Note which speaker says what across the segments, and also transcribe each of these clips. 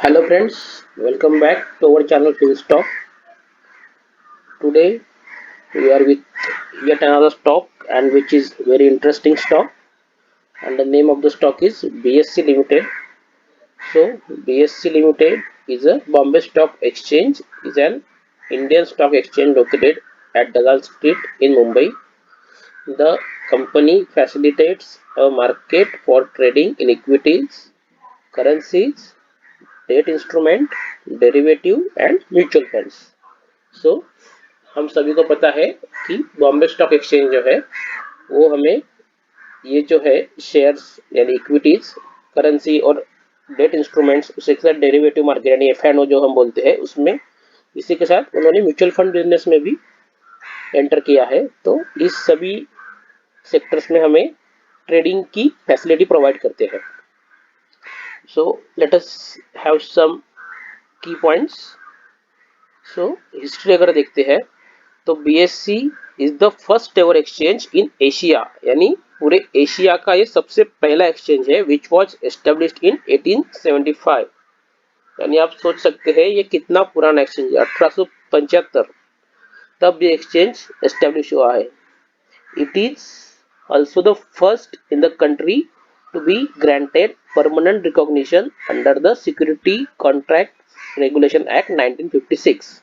Speaker 1: Hello friends, welcome back to our channel Finstock. Today we are with yet another stock and which is very interesting stock, and the name of the stock is BSC Limited. So BSC Limited is a Bombay Stock Exchange, is an Indian stock exchange located at Dalal Street in Mumbai. The company facilitates a market for trading in equities, currencies, debt instrument, derivative and mutual funds. So हम सभी को पता है कि Bombay stock exchange जो है वो हमें ये जो है शेयर्स यानी इक्विटीज, करेंसी और डेट इंस्ट्रूमेंट्स, उसके साथ डेरिवेटिव मार्केट यानी एफ जो हम बोलते हैं उसमें, इसी के साथ उन्होंने म्यूचुअल फंड बिजनेस में भी एंटर किया है। तो इस सभी सेक्टर्स में हमें ट्रेडिंग की फैसिलिटी प्रोवाइड करते हैं। So let us have some की पॉइंट्स। सो हिस्ट्री अगर देखते हैं तो BSc is the first ever exchange in Asia, यानी पूरे एशिया का ये सबसे पहला एक्सचेंज है विच वॉज एस्टेब्लिश्ड इन 1875। यानी आप सोच सकते हैं ये कितना पुराना एक्सचेंज है, 1875 तब ये एक्सचेंज एस्टेब्लिश हुआ है। It is also the first in the country to be granted permanent recognition under the security contract regulation act 1956।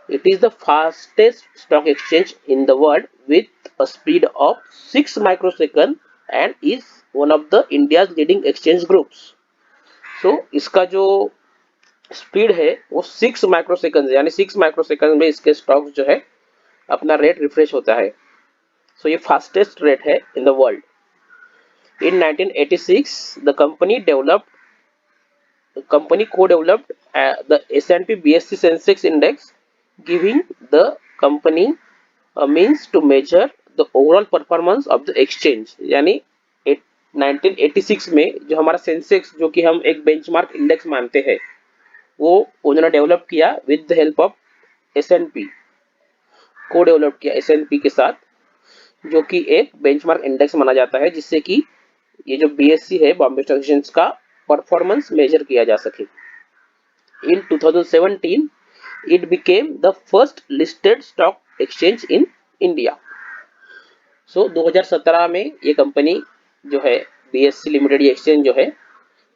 Speaker 1: It is the fastest stock exchange in the world with a speed of 6 microsecond and is one of the India's leading exchange groups. So इसका जो speed है वो 6 microsecond, यानी 6 microsecond में इसके stocks जो है अपना रेट रिफ्रेश होता है। सो ये फास्टेस्ट रेट है in the world. In 1986 the company co-developed the S&P BSC Sensex index, giving the company a means to measure the overall performance of the exchange। यानी 1986 में जो हमारा सेंसेक्स, जो कि हम एक बेंचमार्क इंडेक्स मानते हैं, वो उन्होंने डेवलप किया with the help of S को डेवलप किया एस के साथ, जो कि एक बेंचमार्क इंडेक्स माना जाता है जिससे कि ये जो बीएससी है बॉम्बे स्टॉक एक्सचेंज का परफॉर्मेंस मेजर किया जा सके। इन 2017 it became the first listed stock exchange in India। सो 2017 में ये कंपनी जो है बीएससी लिमिटेड, ये एक्सचेंज जो है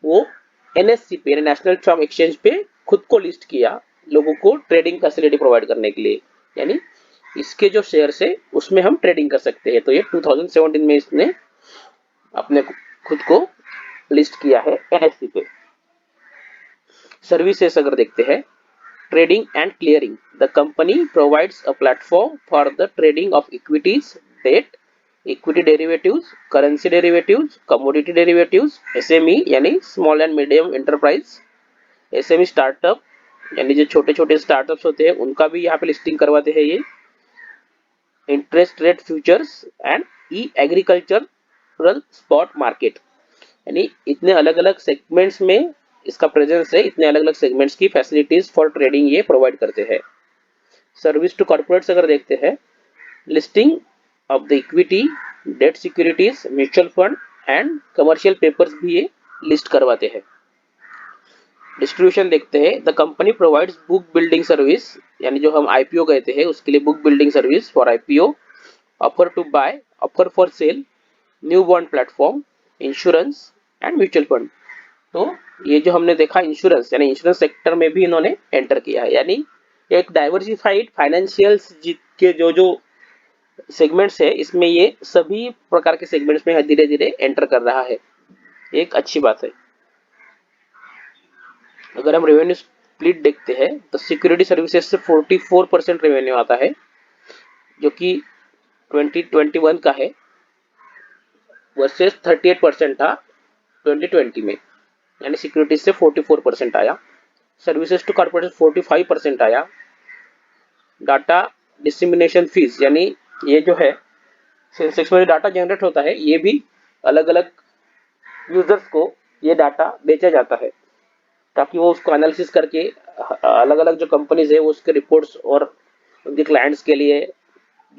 Speaker 1: वो एनएससी पे, नेशनल स्टॉक एक्सचेंज पे खुद को लिस्ट किया लोगों को ट्रेडिंग फैसिलिटी प्रोवाइड करने के लिए। यानी इसके जो शेयर्स है उसमें हम ट्रेडिंग कर सकते हैं। तो ये 2017 में इसने अपने खुद को लिस्ट किया है एनएससी पे। सर्विसेज अगर देखते हैं, trading and clearing, the company provides a platform for the trading of equities, debt, equity derivatives, currency derivatives, commodity derivatives, SME यानी small and medium enterprise, SME startup यानी जो छोटे छोटे स्टार्टअप्स होते हैं उनका भी यहाँ पे लिस्टिंग करवाते हैं ये, interest rate futures and E agricultural spot market. यानी इतने अलग अलग सेगमेंट्स में इसका प्रेजेंस है, इतने अलग अलग सेगमेंट्स की फैसिलिटीज फॉर ट्रेडिंग ये प्रोवाइड करते हैं। सर्विस टू कॉर्पोरेट्स अगर देखते हैं, listing of the equity, debt securities, mutual fund and commercial papers भी ये लिस्ट करवाते हैं। डिस्ट्रीब्यूशन देखते हैं, the company provides book building service, यानी जो हम आईपीओ कहते हैं उसके लिए book building service for IPO, offer to buy, offer for sale, new bond platform, insurance and mutual fund. तो ये जो हमने देखा इंश्योरेंस, यानी इंश्योरेंस सेक्टर में भी इन्होंने एंटर किया है। यानी एक डाइवर्सिफाइड फाइनेंशियल्स के जो जो सेगमेंट्स है इसमें ये सभी प्रकार के सेगमेंट्स में धीरे धीरे एंटर कर रहा है, एक अच्छी बात है। अगर हम रेवेन्यू स्प्लिट देखते हैं तो सिक्योरिटी सर्विसेज से 44% रेवेन्यू आता है, जो कि 2021 का है वर्सेस 38% था 2020 में। यानी सिक्योरिटी से 44% आया, सर्विसेज टू कॉर्पोरेट 45% आया। डाटा डिस्ट्रीब्यूशन फीस, यानी ये जो है सेंसेक्स में डाटा जनरेट होता है ये भी अलग अलग यूजर्स को ये डाटा बेचा जाता है ताकि वो उसको एनालिसिस करके अलग अलग जो कंपनीज है वो उसके रिपोर्ट्स और उनके क्लाइंट्स के लिए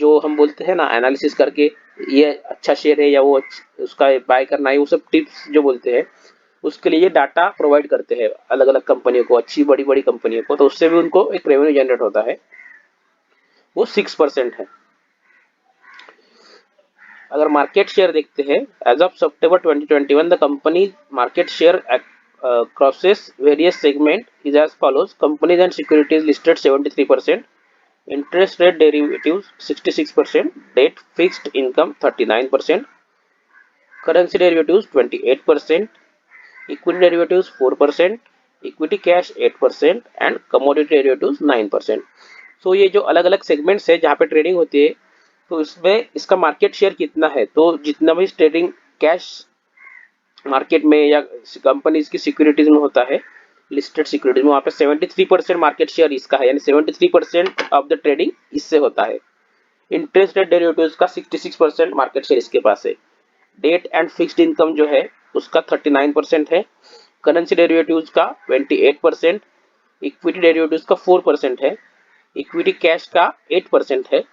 Speaker 1: जो हम बोलते हैं ना एनालिसिस करके ये अच्छा शेयर है या वो उसका बाय करना है, वो सब टिप्स जो बोलते हैं उसके लिए डाटा प्रोवाइड करते हैं अलग अलग कंपनियों को, अच्छी बड़ी बड़ी कंपनियों को, तो उससे भी उनको एक रेवेन्यू जनरेट होता है, वो 6% है। अगर मार्केट शेयर देखते हैं, एज ऑफ सितंबर 2021 the company market share across various segment is as follows: companies and securities listed 73%, interest rate derivatives 66%, debt fixed income 39%, currency derivatives 28%, equity derivatives 4%, equity cash 8% and commodity derivatives 9%। So ये जो अलग अलग segments है जहाँ पे trading होती है, तो इसमें इसका मार्केट शेयर कितना है, तो जितना भी ट्रेडिंग कैश मार्केट में या कंपनीज की सिक्योरिटीज में होता है, लिस्टेड सिक्योरिटीज में, वहाँ पे 73% मार्केट शेयर इसका है, यानी 73% ऑफ द ट्रेडिंग इससे होता है। इंटरेस्ट रेट डेरिवेटिव्स का 66% मार्केट शेयर इसके पास है। डेट एंड फिक्स्ड इनकम जो है उसका 39% है। करेंसी डेरिवेटिव्स का 28%, इक्विटी डेरिवेटिव्स का 4% है, इक्विटी कैश का 8% है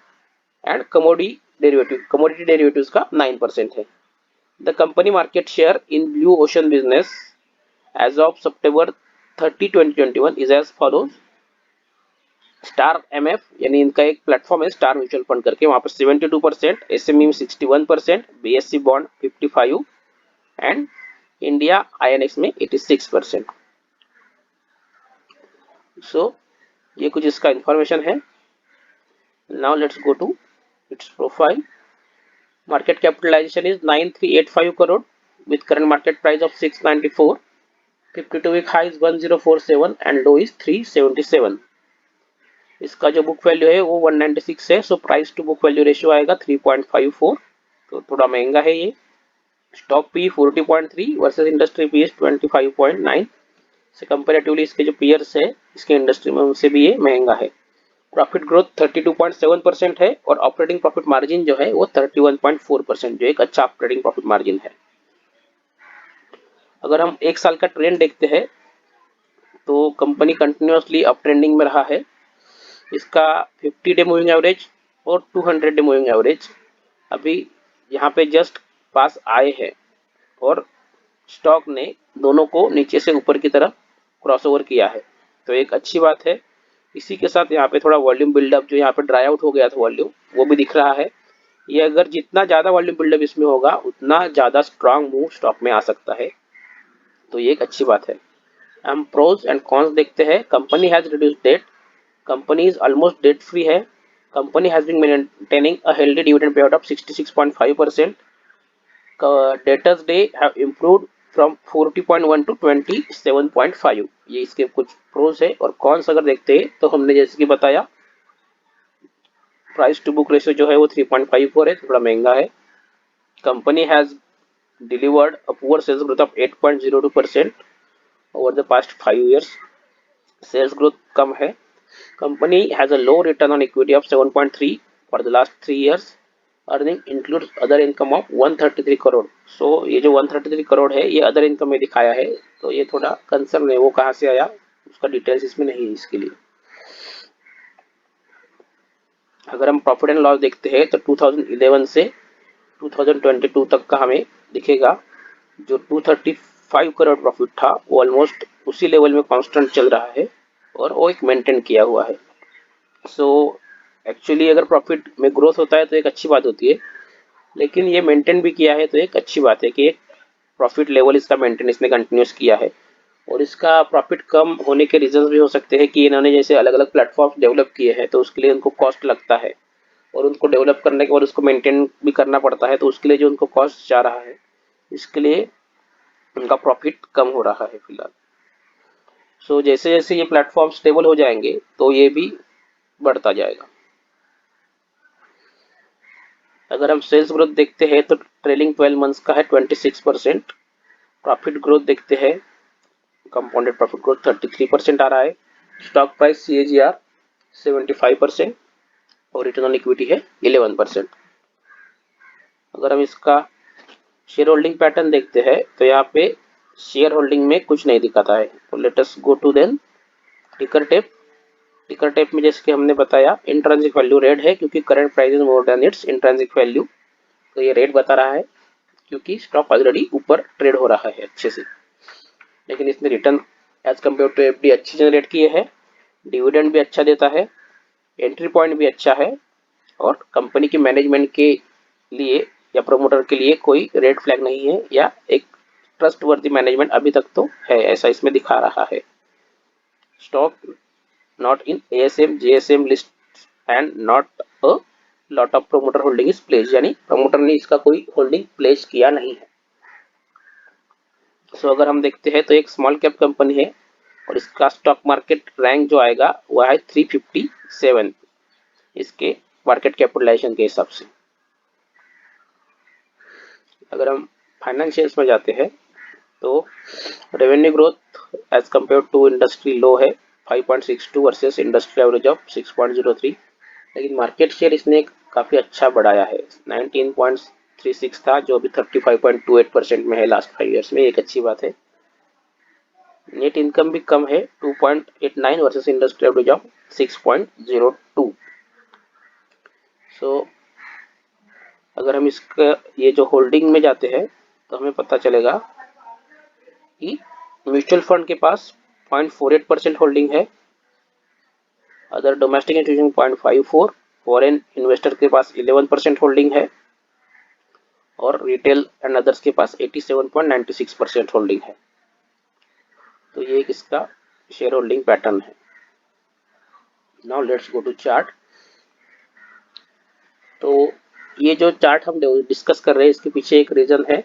Speaker 1: एंड कमोडिटी डेरिवेटिव्स का 9% है। The company market share in blue ocean business as of सितंबर 30, 2021 is as follows: star MF, यानी इनका एक प्लेटफॉर्म है स्टार म्यूचुअल फंड करके, वहां पर 72%, एसएमई में 61%, BSC bond 55 and India INX में 86%। सो ये कुछ इसका इंफॉर्मेशन है। Now let's go to its profile. Market capitalisation is 9385 crore with current market price of 694, 52 week high is 1047 and low is 377। इसका जो बुक वैल्यू है वो 196 है, so price to book value ratio आएगा 3.54, तो थोड़ा महंगा है ये। Stock P 40.3 versus industry P 25.9 से कंपैरेटिवली इसके जो पीयर्स है इसके इंडस्ट्री में उनसे भी ये महंगा है। प्रॉफिट ग्रोथ 32.7% है और ऑपरेटिंग प्रॉफिट मार्जिन जो है वो 31.4%, जो एक अच्छा ऑपरेटिंग प्रॉफिट मार्जिन है। अगर हम एक साल का ट्रेंड देखते हैं तो कंपनी कंटिन्यूअसली अप ट्रेंडिंग में रहा है। इसका 50 डे मूविंग एवरेज और 200 डे मूविंग एवरेज अभी यहाँ पे जस्ट पास आए हैं और स्टॉक ने दोनों को नीचे से ऊपर की तरफ क्रॉसओवर किया है, तो एक अच्छी बात है। इसी के साथ यहाँ पे थोड़ा वॉल्यूम बिल्डअप, जो यहाँ पे ड्राई आउट हो गया था वॉल्यूम, वो भी दिख रहा है। ये अगर जितना ज्यादा वॉल्यूम बिल्डअप इसमें होगा उतना ज्यादा स्ट्रांग मूव स्टॉक में आ सकता है, तो ये एक अच्छी बात है। हम प्रोज एंड कॉन्स देखते हैं। Company has reduced debt, company is almost debt free है। Company has been maintaining a healthy dividend payout of 66.5%। Debtors day have improved from 40.1 to 27.5। ये इसके कुछ प्रोज है। और कॉन्स अगर देखते हैं तो हमने जैसे कि बताया प्राइस टू बुक रेशियो जो है वो 3.54 है, थोड़ा महंगा है। Company has delivered a poor sales growth of 8.02% over the past 5 years। Sales growth कम है। Company has a low return on equity of 7.3 for the last 3 years। Earning includes other income of 133 crore. So ये जो 133 करोड़ है ये other income में दिखाया है, तो ये थोड़ा कंसर्न है, वो कहाँ से आया उसका डिटेल्स इसमें नहीं है इसके लिए। अगर हम प्रॉफिट एंड लॉस देखते हैं तो 2011 से 2022 तक का हमें दिखेगा। जो 235 करोड़ प्रॉफिट था वो ऑलमोस्ट उसी लेवल में कांस्टेंट चल रहा है और वो एक मेंटेन किया हुआ है। सो एक्चुअली अगर प्रॉफिट में ग्रोथ होता है तो एक अच्छी बात होती है, लेकिन ये मेंटेन भी किया है तो एक अच्छी बात है कि एक प्रॉफिट लेवल इसका मेंटेन इसने कंटिन्यूस किया है। और इसका प्रॉफिट कम होने के रीजन भी हो सकते हैं कि इन्होंने जैसे अलग अलग प्लेटफॉर्म डेवलप किए हैं तो उसके लिए उनको कॉस्ट लगता है और उनको डेवलप करने के बाद उसको मेंटेन भी करना पड़ता है, तो उसके लिए जो उनको कॉस्ट जा रहा है इसके लिए उनका प्रॉफिट कम हो रहा है फिलहाल। सो जैसे जैसे ये प्लेटफॉर्म स्टेबल हो जाएंगे तो ये भी बढ़ता जाएगा। अगर हम सेल्स ग्रोथ देखते हैं तो ट्रेलिंग 12 मंथ्स का है 26%। प्रॉफिट ग्रोथ देखते हैं, कंपाउंडेड प्रॉफिट ग्रोथ 33% आ रहा है। स्टॉक प्राइस CAGR 75% और रिटर्न ऑन इक्विटी है 11%। अगर हम इसका शेयर होल्डिंग पैटर्न देखते हैं तो यहाँ पे शेयर होल्डिंग में कुछ नहीं दिखाता है, तो let us go to then ticker tape. Ticker tape में जैसे कि हमने बताया इंट्रिंसिक वैल्यू रेड है क्योंकि current price is more than it's intrinsic value, तो ये रेड बता रहा है क्योंकि स्टॉक ऑलरेडी ऊपर ट्रेड हो रहा है अच्छे से। लेकिन इसने return as compare to FD अच्छी जनरेट किए है, डिविडेंड भी अच्छा देता है, एंट्री पॉइंट भी अच्छा है, और कंपनी की मैनेजमेंट के लिए या प्रोमोटर के लिए कोई रेड फ्लैग नहीं है, या एक ट्रस्टवर्दी मैनेजमेंट अभी तक तो है, ऐसा इसमें दिखा रहा है। Stock not in ASM JSM list and not a lot of promoter holding is place, यानी प्रमोटर ने इसका कोई होल्डिंग प्लेस किया नहीं है। सो अगर हम देखते हैं तो एक स्मॉल कैप कंपनी है और इसका स्टॉक मार्केट रैंक जो आएगा वह है 357 इसके मार्केट कैपिटलाइजेशन के हिसाब से। अगर हम फाइनेंशियल्स में जाते हैं तो revenue growth as compare to industry low है 5.62 वर्सेस इंडस्ट्री एवरेज ऑफ 6.03, लेकिन मार्केट शेयर इसने काफ़ी अच्छा बढ़ाया है, 19.36 था जो अभी 35.28% में है लास्ट 5 ईयर्स में, एक अच्छी बात है। नेट इनकम भी कम है 2.89 वर्सेस इंडस्ट्री एवरेज ऑफ 6.02। सो अगर हम इसका ये जो होल्डिंग में जाते हैं तो हमें पता चलेगा कि म्यूचुअल फंड के पास 0.48% होल्डिंग है, other domestic institution 0.54, foreign investor के पास 11% होल्डिंग है, और रिटेल एंड अदर्स के पास 87.96% होल्डिंग है। तो ये एक इसका शेयर होल्डिंग पैटर्न है। Now let's go to chart. तो ये जो चार्ट हम डिस्कस कर रहे हैं इसके पीछे एक रीजन है।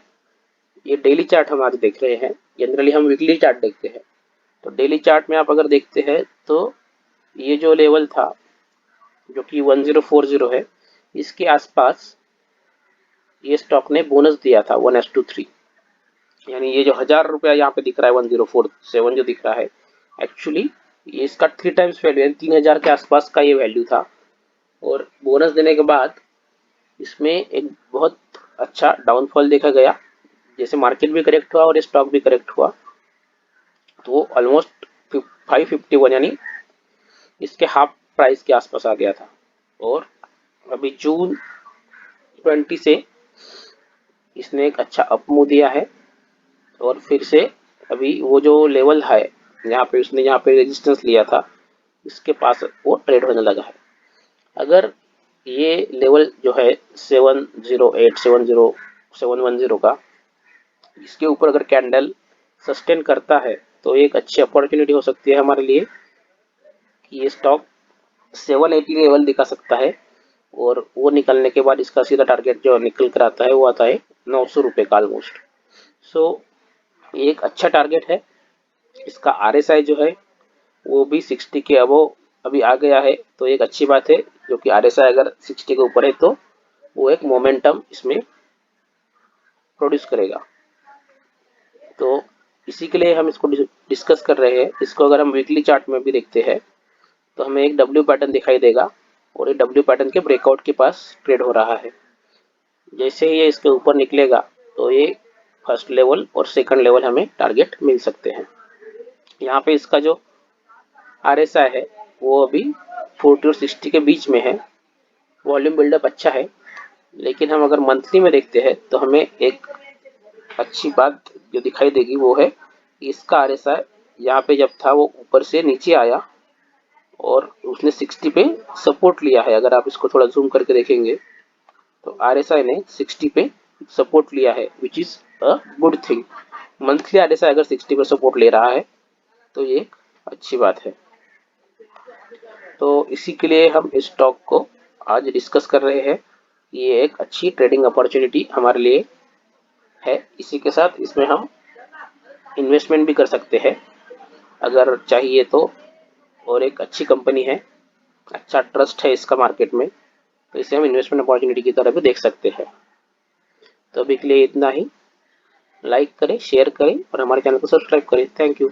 Speaker 1: ये डेली चार्ट हम आज देख रहे हैं, जनरली हम वीकली चार्ट देखते हैं। तो डेली चार्ट में आप अगर देखते हैं तो ये जो लेवल था जो कि 1040 है, इसके आसपास ये स्टॉक ने बोनस दिया था 1:3, यानी ये जो 1000 रुपया यहाँ पे दिख रहा है 1047 जो दिख रहा है, एक्चुअली ये इसका 3 टाइम्स वैल्यू है, 3000 के आसपास का ये वैल्यू था, और बोनस देने के बाद इसमें एक बहुत अच्छा डाउनफॉल देखा गया, जैसे मार्केट भी करेक्ट हुआ और स्टॉक भी करेक्ट हुआ, तो वो ऑलमोस्ट 551 यानी इसके हाफ प्राइस के आसपास आ गया था। और अभी जून 20 से इसने एक अच्छा अप मूव दिया है, और फिर से अभी वो जो लेवल है यहाँ पे उसने यहाँ पे रेजिस्टेंस लिया था इसके पास वो ट्रेड होने लगा है। अगर ये लेवल जो है 708 710 का, इसके ऊपर अगर कैंडल सस्टेन करता है तो एक अच्छी अपॉर्चुनिटी हो सकती है हमारे लिए कि ये स्टॉक 780 लेवल दिखा सकता है, और वो निकलने के बाद इसका सीधा टारगेट जो निकल कर आता है वो आता है 900 रुपये का ऑलमोस्ट। सो ये एक अच्छा टारगेट है। इसका RSI जो है वो भी 60 के अबव अभी आ गया है, तो एक अच्छी बात है, जो कि RSI अगर 60 के ऊपर है तो वो एक मोमेंटम इसमें प्रोड्यूस करेगा। तो इसी के लिए हम इसको डिस्कस कर रहे हैं। इसको अगर हम वीकली चार्ट में भी देखते हैं तो हमें एक W पैटर्न दिखाई देगा, और ये W पैटर्न के ब्रेकआउट के पास ट्रेड हो रहा है। जैसे ही ये इसके ऊपर निकलेगा तो ये फर्स्ट लेवल और सेकंड लेवल हमें टारगेट मिल सकते हैं। यहाँ पे इसका जो RSI है वो अभी 40 और 60 के बीच में है, वॉल्यूम बिल्डअप अच्छा है, लेकिन हम अगर मंथली में देखते हैं तो हमें एक अच्छी बात जो दिखाई देगी वो है कि इसका RSI यहाँ पे जब था वो ऊपर से नीचे आया और उसने 60 पे सपोर्ट लिया है। अगर आप इसको थोड़ा जूम करके देखेंगे तो RSI ने 60 पे सपोर्ट लिया है, which is a good thing. Monthly RSI अगर 60 पे सपोर्ट ले रहा है तो ये एक अच्छी बात है। तो इसी के लिए हम इस स्टॉक को आज डिस्कस कर रहे हैं। ये एक अच्छी ट्रेडिंग अपॉर्चुनिटी हमारे लिए है। इसी के साथ इसमें हम इन्वेस्टमेंट भी कर सकते हैं अगर चाहिए तो, और एक अच्छी कंपनी है, अच्छा ट्रस्ट है इसका मार्केट में, तो इसे हम इन्वेस्टमेंट अपॉर्चुनिटी की तरह भी देख सकते हैं। तो अभी के लिए इतना ही। लाइक करें, शेयर करें और हमारे चैनल को सब्सक्राइब करें। Thank you.